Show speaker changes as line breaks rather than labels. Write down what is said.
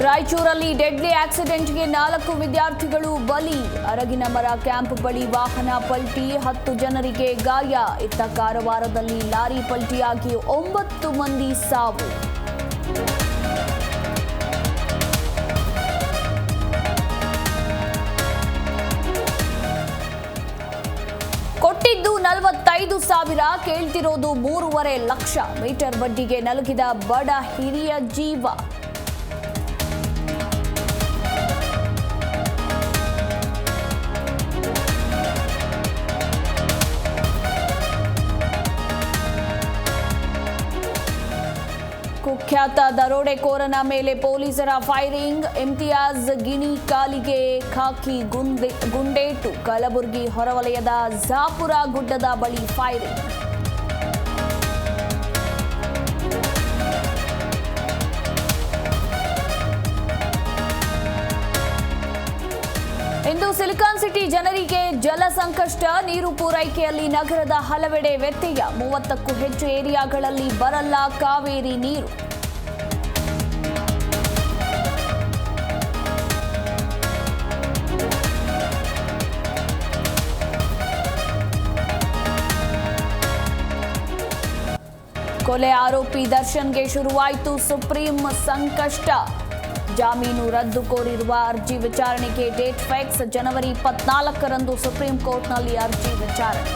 ರಾಯಚೂರಲ್ಲಿ deadly ಆಕ್ಸಿಡೆಂಟ್ಗೆ 4 ವಿದ್ಯಾರ್ಥಿಗಳು ಬಲಿ. ಅರಗಿನಮರ camp ಬಳಿ ವಾಹನ ಪಲ್ಟಿ, 10 ಜನರಿಗೆ ಗಾಯ. ಇತ್ತ ಕಾರವಾರದಲ್ಲಿ ಲಾರಿ ಪಲ್ಟಿಯಾಗಿ 9 ಮಂದಿ ಸಾವು. ಕೊಟ್ಟಿದ್ದು 45,000, ಕೇಳ್ತಿರೋದು 3.5 ಲಕ್ಷ. ಮೀಟರ್ ಬಡ್ಡಿಗೆ ನಲುಗಿದ ಬಡ ಹಿರಿಯ ಜೀವ. ಕುಖ್ಯಾತ ದರೋಡೆಕೋರನ ಮೇಲೆ ಪೊಲೀಸರ ಫೈರಿಂಗ್. ಇಮ್ತಿಯಾಜ್ ಗಿಣಿ ಕಾಲಿಗೆ ಖಾಕಿ ಗುಂಡೇಟು. ಕಲಬುರಗಿ ಹೊರವಲಯದ ಜಾಪುರ ಗುಡ್ಡದ ಬಳಿ ಫೈರಿಂಗ್. ಇಂದು ಸಿಲಿಕಾನ್ ಸಿಟಿ ಜನರಿಗೆ ಜಲ ಸಂಕಷ್ಟ. ನೀರು ಪೂರೈಕೆಯಲ್ಲಿ ನಗರದ ಹಲವೆಡೆ ವ್ಯತ್ಯಯ. 30ಕ್ಕೂ ಹೆಚ್ಚು ಏರಿಯಾಗಳಲ್ಲಿ ಬರಲ್ಲ ಕಾವೇರಿ ನೀರು. ಕೊಲೆ ಆರೋಪಿ ದರ್ಶನ್ಗೆ ಶುರುವಾಯಿತು ಸುಪ್ರೀಂ ಸಂಕಷ್ಟ. ಜಾಮೀನು ರದ್ದು ಕೋರಿರುವ ಅರ್ಜಿ ವಿಚಾರಣೆಗೆ ಡೇಟ್ ಫಿಕ್ಸ್. ಜನವರಿ 24ರಂದು ಸುಪ್ರೀಂ ಕೋರ್ಟ್ನಲ್ಲಿ ಅರ್ಜಿ ವಿಚಾರಣೆ.